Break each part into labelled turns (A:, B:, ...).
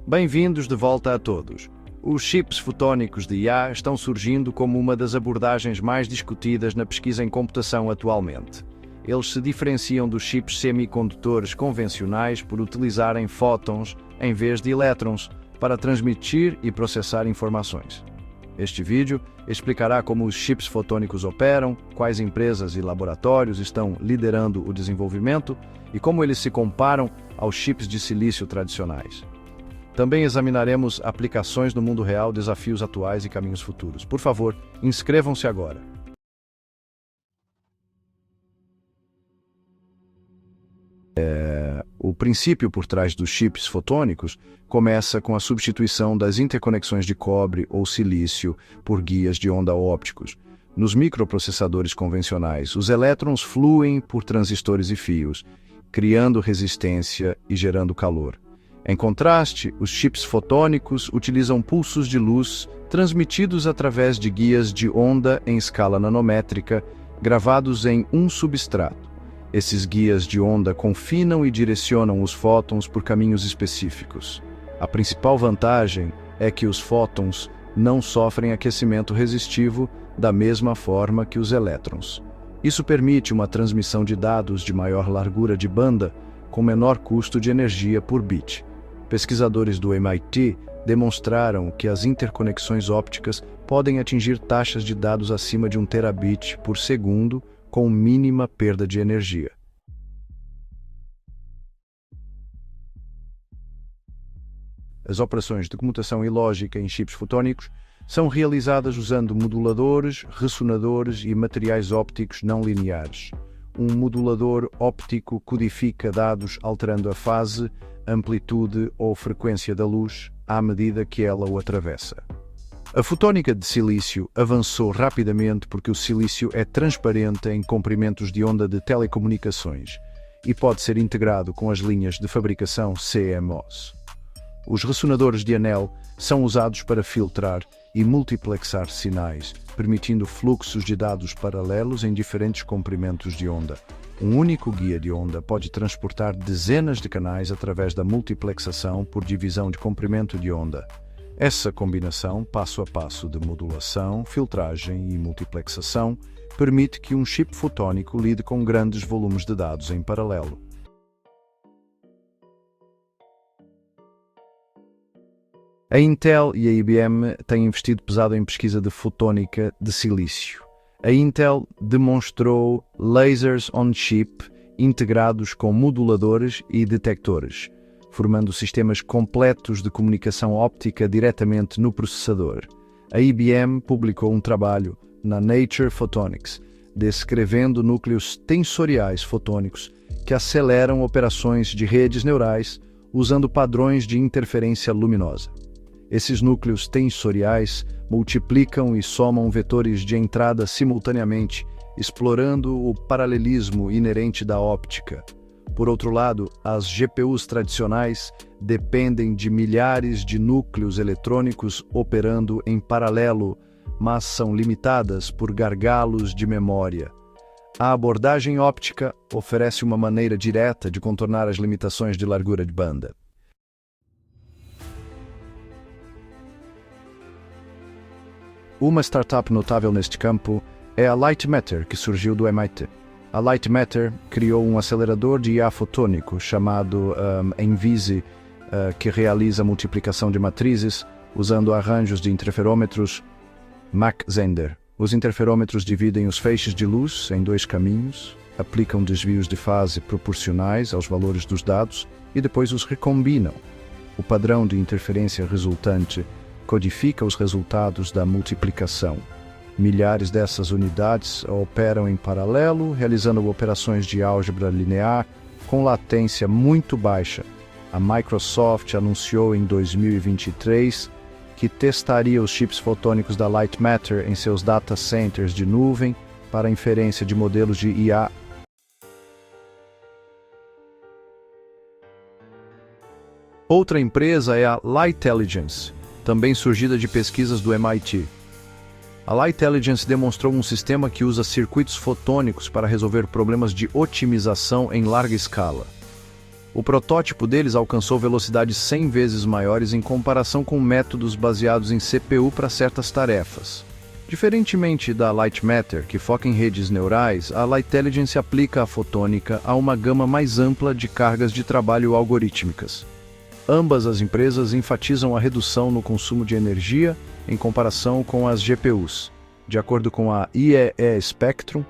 A: Bem-vindos de volta a todos. Os chips fotônicos de IA estão surgindo como uma das abordagens mais discutidas na pesquisa em computação atualmente. Eles se diferenciam dos chips semicondutores convencionais por utilizarem fótons em vez de elétrons para transmitir e processar informações. Este vídeo explicará como os chips fotônicos operam, quais empresas e laboratórios estão liderando o desenvolvimento e como eles se comparam aos chips de silício tradicionais. Também examinaremos aplicações no mundo real, desafios atuais e caminhos futuros. Por favor, inscrevam-se agora. O princípio por trás dos chips fotônicos começa com a substituição das interconexões de cobre ou silício por guias de onda ópticos. Nos microprocessadores convencionais, os elétrons fluem por transistores e fios, criando resistência e gerando calor. Em contraste, os chips fotônicos utilizam pulsos de luz transmitidos através de guias de onda em escala nanométrica, gravados em um substrato. Esses guias de onda confinam e direcionam os fótons por caminhos específicos. A principal vantagem é que os fótons não sofrem aquecimento resistivo da mesma forma que os elétrons. Isso permite uma transmissão de dados de maior largura de banda com menor custo de energia por bit. Pesquisadores do MIT demonstraram que as interconexões ópticas podem atingir taxas de dados acima de 1 terabit por segundo com mínima perda de energia. As operações de comutação e lógica em chips fotônicos são realizadas usando moduladores, ressonadores e materiais ópticos não lineares. Um modulador óptico codifica dados alterando a fase, amplitude ou frequência da luz à medida que ela o atravessa. A fotônica de silício avançou rapidamente porque o silício é transparente em comprimentos de onda de telecomunicações e pode ser integrado com as linhas de fabricação CMOS. Os ressonadores de anel são usados para filtrar e multiplexar sinais, permitindo fluxos de dados paralelos em diferentes comprimentos de onda. Um único guia de onda pode transportar dezenas de canais através da multiplexação por divisão de comprimento de onda. Essa combinação, passo a passo de modulação, filtragem e multiplexação, permite que um chip fotônico lide com grandes volumes de dados em paralelo. A Intel e a IBM têm investido pesado em pesquisa de fotônica de silício. A Intel demonstrou lasers on-chip integrados com moduladores e detectores, formando sistemas completos de comunicação óptica diretamente no processador. A IBM publicou um trabalho na Nature Photonics, descrevendo núcleos tensoriais fotônicos que aceleram operações de redes neurais usando padrões de interferência luminosa. Esses núcleos tensoriais multiplicam e somam vetores de entrada simultaneamente, explorando o paralelismo inerente da óptica. Por outro lado, as GPUs tradicionais dependem de milhares de núcleos eletrônicos operando em paralelo, mas são limitadas por gargalos de memória. A abordagem óptica oferece uma maneira direta de contornar as limitações de largura de banda. Uma startup notável neste campo é a Lightmatter, que surgiu do MIT. A Lightmatter criou um acelerador de IA fotônico chamado Envise, que realiza multiplicação de matrizes usando arranjos de interferômetros Mach-Zehnder. Os interferômetros dividem os feixes de luz em dois caminhos, aplicam desvios de fase proporcionais aos valores dos dados e depois os recombinam. O padrão de interferência resultante codifica os resultados da multiplicação. Milhares dessas unidades operam em paralelo, realizando operações de álgebra linear com latência muito baixa. A Microsoft anunciou em 2023 que testaria os chips fotônicos da Lightmatter em seus data centers de nuvem para inferência de modelos de IA. Outra empresa é a Lightelligence, também surgida de pesquisas do MIT. A Lightelligence demonstrou um sistema que usa circuitos fotônicos para resolver problemas de otimização em larga escala. O protótipo deles alcançou velocidades 100 vezes maiores em comparação com métodos baseados em CPU para certas tarefas. Diferentemente da Light Matter, que foca em redes neurais, a Lightelligence aplica a fotônica a uma gama mais ampla de cargas de trabalho algorítmicas. Ambas as empresas enfatizam a redução no consumo de energia em comparação com as GPUs. De acordo com a IEE Spectrum,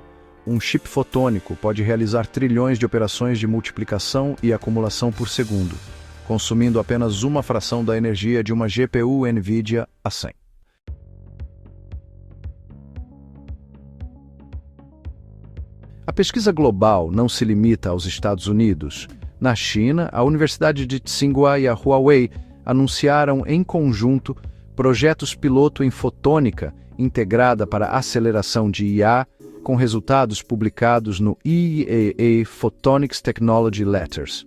A: um chip fotônico pode realizar trilhões de operações de multiplicação e acumulação por segundo, consumindo apenas uma fração da energia de uma GPU NVIDIA A100. A pesquisa global não se limita aos Estados Unidos. Na China, a Universidade de Tsinghua e a Huawei anunciaram em conjunto projetos piloto em fotônica integrada para aceleração de IA, com resultados publicados no IEA Photonics Technology Letters.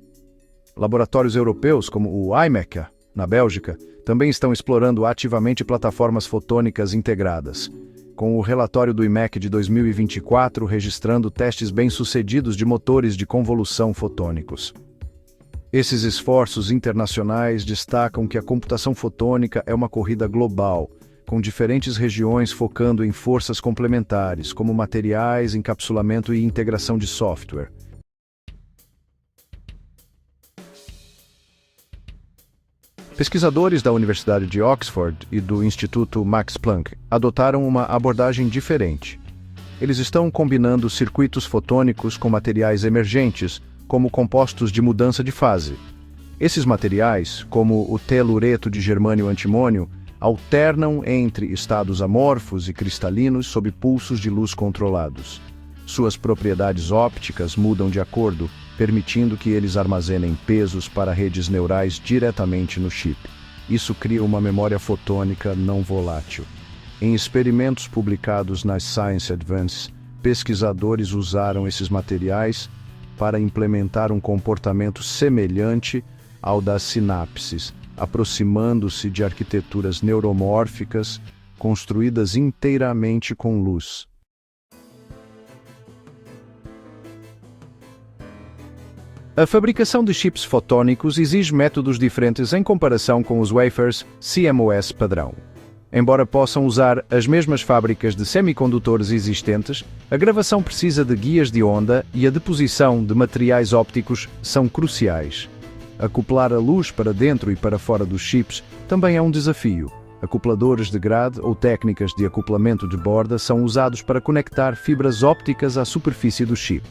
A: Laboratórios europeus, como o IMEC, na Bélgica, também estão explorando ativamente plataformas fotônicas integradas, com o relatório do IMEC de 2024 registrando testes bem-sucedidos de motores de convolução fotônicos. Esses esforços internacionais destacam que a computação fotônica é uma corrida global, com diferentes regiões focando em forças complementares, como materiais, encapsulamento e integração de software. Pesquisadores da Universidade de Oxford e do Instituto Max Planck adotaram uma abordagem diferente. Eles estão combinando circuitos fotônicos com materiais emergentes, como compostos de mudança de fase. Esses materiais, como o telureto de germânio-antimônio, alternam entre estados amorfos e cristalinos sob pulsos de luz controlados. Suas propriedades ópticas mudam de acordo, permitindo que eles armazenem pesos para redes neurais diretamente no chip. Isso cria uma memória fotônica não volátil. Em experimentos publicados nas Science Advances, pesquisadores usaram esses materiais para implementar um comportamento semelhante ao das sinapses, aproximando-se de arquiteturas neuromórficas construídas inteiramente com luz. A fabricação de chips fotônicos exige métodos diferentes em comparação com os wafers CMOS padrão. Embora possam usar as mesmas fábricas de semicondutores existentes, a gravação precisa de guias de onda e a deposição de materiais ópticos são cruciais. Acoplar a luz para dentro e para fora dos chips também é um desafio. Acopladores de grade ou técnicas de acoplamento de borda são usados para conectar fibras ópticas à superfície do chip.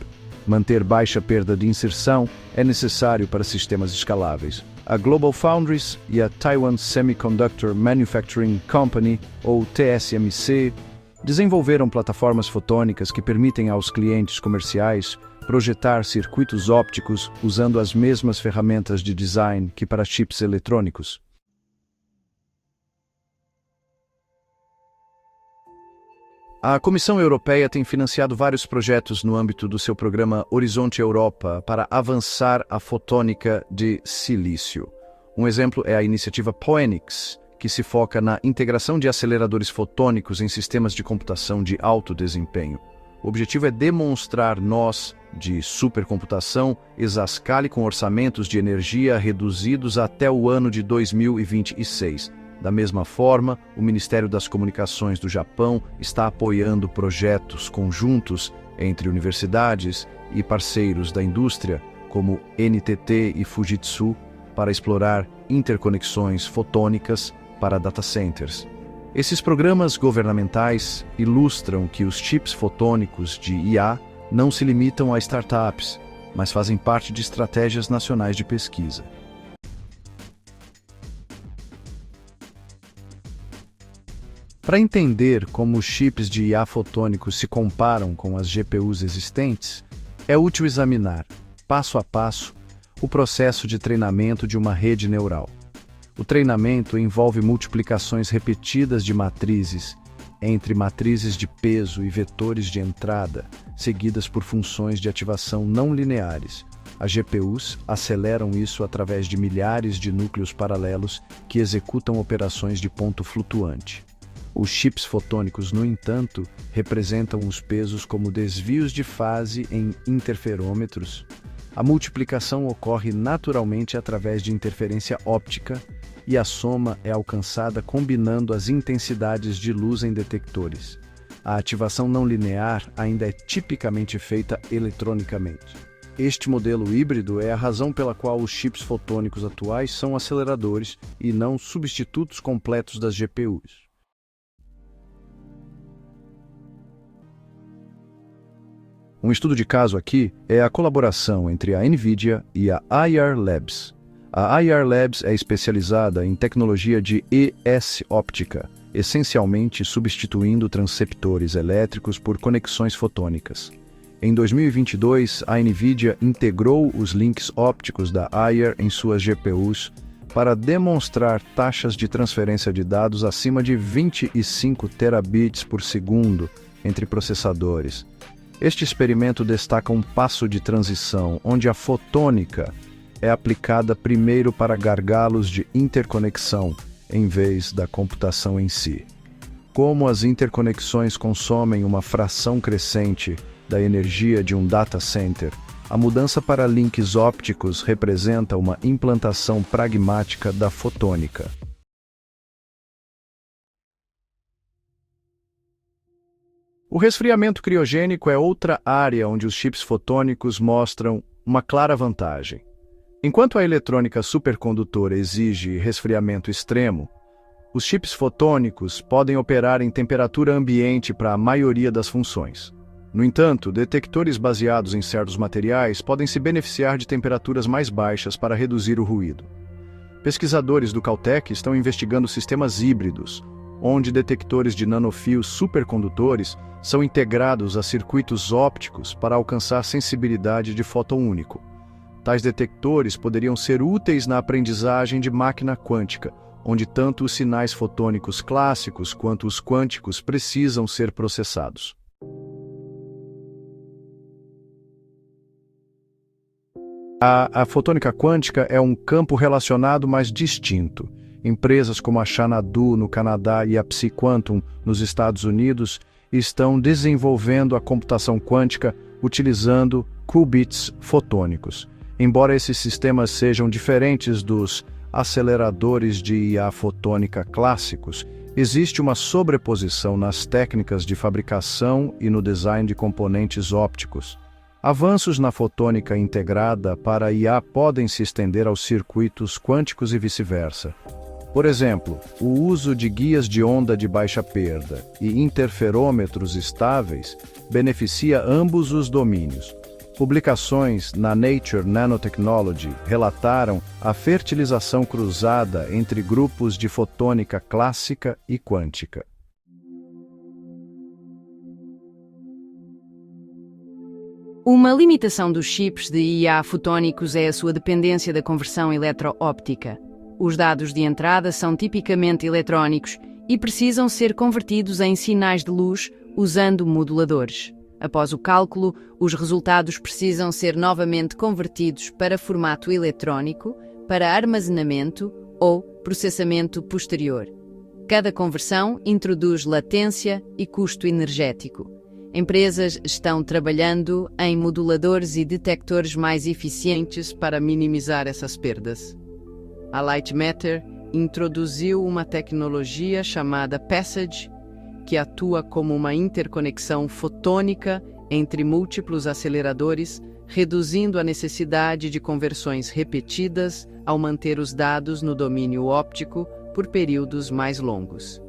A: Manter baixa perda de inserção é necessário para sistemas escaláveis. A GlobalFoundries e a Taiwan Semiconductor Manufacturing Company, ou TSMC, desenvolveram plataformas fotônicas que permitem aos clientes comerciais projetar circuitos ópticos usando as mesmas ferramentas de design que para chips eletrônicos. A Comissão Europeia tem financiado vários projetos no âmbito do seu programa Horizonte Europa para avançar a fotônica de silício. Um exemplo é a iniciativa POENIX, que se foca na integração de aceleradores fotônicos em sistemas de computação de alto desempenho. O objetivo é demonstrar nós de supercomputação exascale com orçamentos de energia reduzidos até o ano de 2026. Da mesma forma, o Ministério das Comunicações do Japão está apoiando projetos conjuntos entre universidades e parceiros da indústria, como NTT e Fujitsu, para explorar interconexões fotônicas para data centers. Esses programas governamentais ilustram que os chips fotônicos de IA não se limitam a startups, mas fazem parte de estratégias nacionais de pesquisa. Para entender como os chips de IA fotônicos se comparam com as GPUs existentes, é útil examinar, passo a passo, o processo de treinamento de uma rede neural. O treinamento envolve multiplicações repetidas de matrizes, entre matrizes de peso e vetores de entrada, seguidas por funções de ativação não lineares. As GPUs aceleram isso através de milhares de núcleos paralelos que executam operações de ponto flutuante. Os chips fotônicos, no entanto, representam os pesos como desvios de fase em interferômetros, A multiplicação ocorre naturalmente através de interferência óptica e a soma é alcançada combinando as intensidades de luz em detectores. A ativação não linear ainda é tipicamente feita eletronicamente. Este modelo híbrido é a razão pela qual os chips fotônicos atuais são aceleradores e não substitutos completos das GPUs. Um estudo de caso aqui é a colaboração entre a NVIDIA e a IR Labs. A IR Labs é especializada em tecnologia de ES óptica, essencialmente substituindo transceptores elétricos por conexões fotônicas. Em 2022, a NVIDIA integrou os links ópticos da IR em suas GPUs para demonstrar taxas de transferência de dados acima de 25 terabits por segundo entre processadores. Este experimento destaca um passo de transição, onde a fotônica é aplicada primeiro para gargalos de interconexão, em vez da computação em si. Como as interconexões consomem uma fração crescente da energia de um data center, a mudança para links ópticos representa uma implantação pragmática da fotônica. O resfriamento criogênico é outra área onde os chips fotônicos mostram uma clara vantagem. Enquanto a eletrônica supercondutora exige resfriamento extremo, os chips fotônicos podem operar em temperatura ambiente para a maioria das funções. No entanto, detectores baseados em certos materiais podem se beneficiar de temperaturas mais baixas para reduzir o ruído. Pesquisadores do Caltech estão investigando sistemas híbridos, onde detectores de nanofios supercondutores são integrados a circuitos ópticos para alcançar sensibilidade de fóton único. Tais detectores poderiam ser úteis na aprendizagem de máquina quântica, onde tanto os sinais fotônicos clássicos quanto os quânticos precisam ser processados. A fotônica quântica é um campo relacionado, mas distinto. Empresas como a Xanadu, no Canadá, e a PsiQuantum, nos Estados Unidos, estão desenvolvendo a computação quântica utilizando qubits fotônicos. Embora esses sistemas sejam diferentes dos aceleradores de IA fotônica clássicos, existe uma sobreposição nas técnicas de fabricação e no design de componentes ópticos. Avanços na fotônica integrada para a IA podem se estender aos circuitos quânticos e vice-versa. Por exemplo, o uso de guias de onda de baixa perda e interferômetros estáveis beneficia ambos os domínios. Publicações na Nature Nanotechnology relataram a fertilização cruzada entre grupos de fotônica clássica e quântica.
B: Uma limitação dos chips de IA fotônicos é a sua dependência da conversão eletroóptica. Os dados de entrada são tipicamente eletrónicos e precisam ser convertidos em sinais de luz usando moduladores. Após o cálculo, os resultados precisam ser novamente convertidos para formato eletrónico, para armazenamento ou processamento posterior. Cada conversão introduz latência e custo energético. Empresas estão trabalhando em moduladores e detectores mais eficientes para minimizar essas perdas. A Lightmatter introduziu uma tecnologia chamada Passage, que atua como uma interconexão fotônica entre múltiplos aceleradores, reduzindo a necessidade de conversões repetidas ao manter os dados no domínio óptico por períodos mais longos.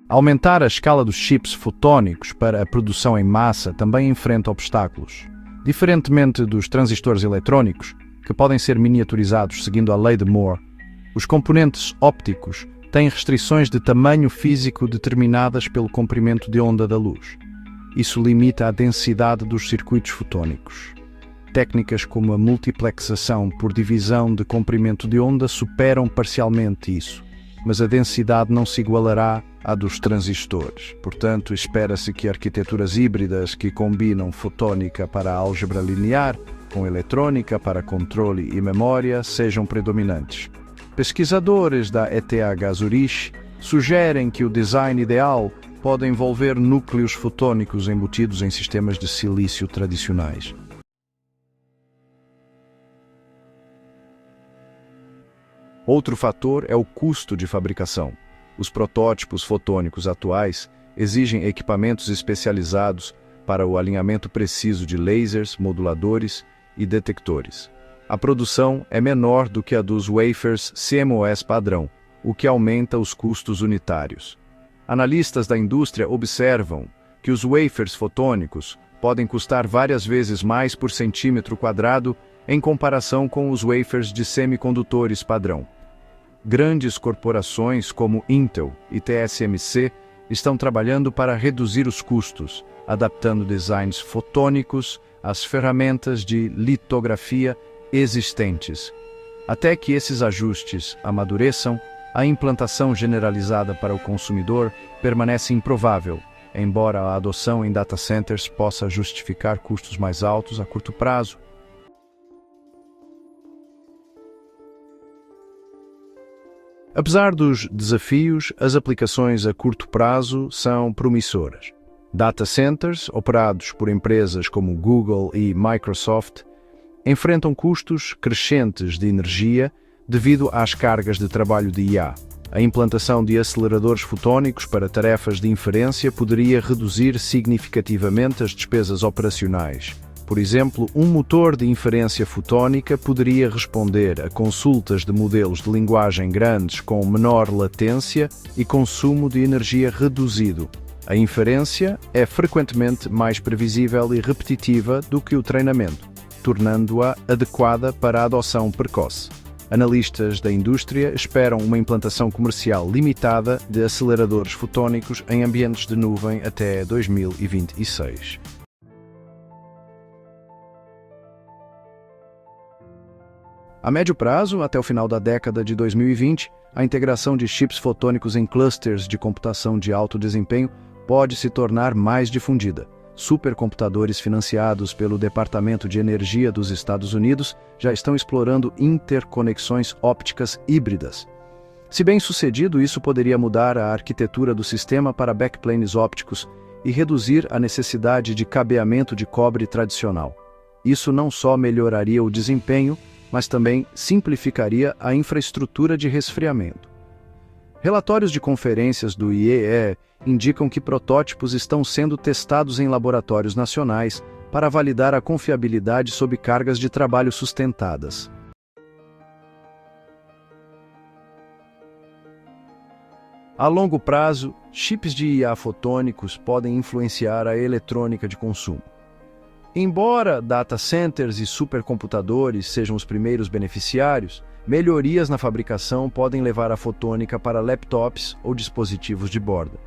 A: Aumentar a escala dos chips fotônicos para a produção em massa também enfrenta obstáculos. Diferentemente dos transistores eletrônicos, que podem ser miniaturizados seguindo a lei de Moore, os componentes ópticos têm restrições de tamanho físico determinadas pelo comprimento de onda da luz. Isso limita a densidade dos circuitos fotônicos. Técnicas como a multiplexação por divisão de comprimento de onda superam parcialmente isso, mas a densidade não se igualará à dos transistores. Portanto, espera-se que arquiteturas híbridas que combinam fotônica para a álgebra linear com eletrônica para controle e memória sejam predominantes. Pesquisadores da ETH Zurich sugerem que o design ideal pode envolver núcleos fotônicos embutidos em sistemas de silício tradicionais. Outro fator é o custo de fabricação. Os protótipos fotônicos atuais exigem equipamentos especializados para o alinhamento preciso de lasers, moduladores e detectores. A produção é menor do que a dos wafers CMOS padrão, o que aumenta os custos unitários. Analistas da indústria observam que os wafers fotônicos podem custar várias vezes mais por centímetro quadrado em comparação com os wafers de semicondutores padrão. Grandes corporações como Intel e TSMC estão trabalhando para reduzir os custos, adaptando designs fotônicos às ferramentas de litografia existentes. Até que esses ajustes amadureçam, a implantação generalizada para o consumidor permanece improvável, embora a adoção em data centers possa justificar custos mais altos a curto prazo. Apesar dos desafios, as aplicações a curto prazo são promissoras. Data centers, operados por empresas como Google e Microsoft, enfrentam custos crescentes de energia devido às cargas de trabalho de IA. A implantação de aceleradores fotônicos para tarefas de inferência poderia reduzir significativamente as despesas operacionais. Por exemplo, um motor de inferência fotônica poderia responder a consultas de modelos de linguagem grandes com menor latência e consumo de energia reduzido. A inferência é frequentemente mais previsível e repetitiva do que o treinamento, tornando-a adequada para a adoção precoce. Analistas da indústria esperam uma implantação comercial limitada de aceleradores fotônicos em ambientes de nuvem até 2026. A médio prazo, até o final da década de 2020, a integração de chips fotônicos em clusters de computação de alto desempenho pode se tornar mais difundida. Supercomputadores financiados pelo Departamento de Energia dos Estados Unidos já estão explorando interconexões ópticas híbridas. Se bem-sucedido, isso poderia mudar a arquitetura do sistema para backplanes ópticos e reduzir a necessidade de cabeamento de cobre tradicional. Isso não só melhoraria o desempenho, mas também simplificaria a infraestrutura de resfriamento. Relatórios de conferências do IEE indicam que protótipos estão sendo testados em laboratórios nacionais para validar a confiabilidade sob cargas de trabalho sustentadas. A longo prazo, chips de IA fotônicos podem influenciar a eletrônica de consumo. Embora data centers e supercomputadores sejam os primeiros beneficiários, melhorias na fabricação podem levar a fotônica para laptops ou dispositivos de borda.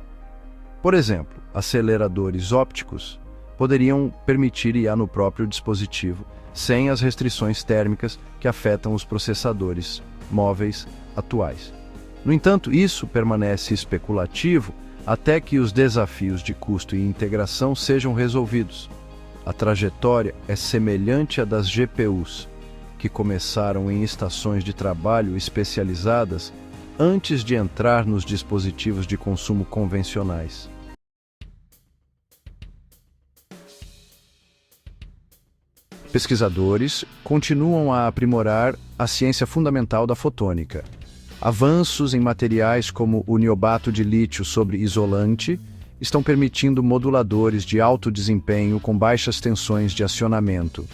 A: Por exemplo, aceleradores ópticos poderiam permitir IA no próprio dispositivo, sem as restrições térmicas que afetam os processadores móveis atuais. No entanto, isso permanece especulativo até que os desafios de custo e integração sejam resolvidos. A trajetória é semelhante à das GPUs, que começaram em estações de trabalho especializadas antes de entrar nos dispositivos de consumo convencionais. Pesquisadores continuam a aprimorar a ciência fundamental da fotônica. Avanços em materiais como o niobato de lítio sobre isolante estão permitindo moduladores de alto desempenho com baixas tensões de acionamento.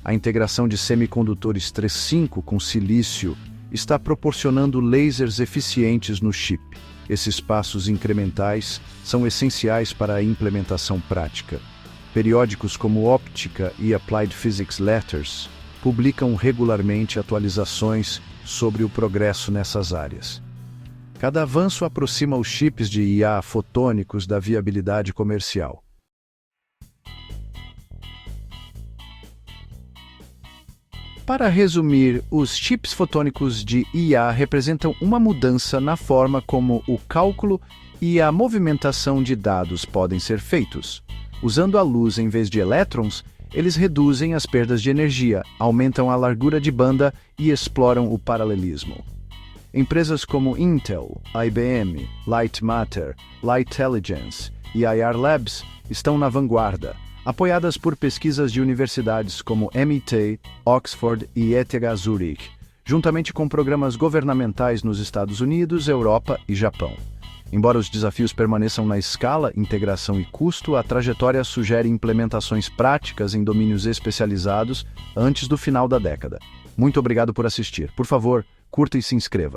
A: A integração de semicondutores 3.5 com silício está proporcionando lasers eficientes no chip. Esses passos incrementais são essenciais para a implementação prática. Periódicos como Optica e Applied Physics Letters publicam regularmente atualizações sobre o progresso nessas áreas. Cada avanço aproxima os chips de IA fotônicos da viabilidade comercial. Para resumir, os chips fotônicos de IA representam uma mudança na forma como o cálculo e a movimentação de dados podem ser feitos. Usando a luz em vez de elétrons, eles reduzem as perdas de energia, aumentam a largura de banda e exploram o paralelismo. Empresas como Intel, IBM, Light Matter, Lightelligence e IR Labs estão na vanguarda, apoiadas por pesquisas de universidades como MIT, Oxford e ETH Zurich, juntamente com programas governamentais nos Estados Unidos, Europa e Japão. Embora os desafios permaneçam na escala, integração e custo, a trajetória sugere implementações práticas em domínios especializados antes do final da década. Muito obrigado por assistir. Por favor, curta e se inscreva.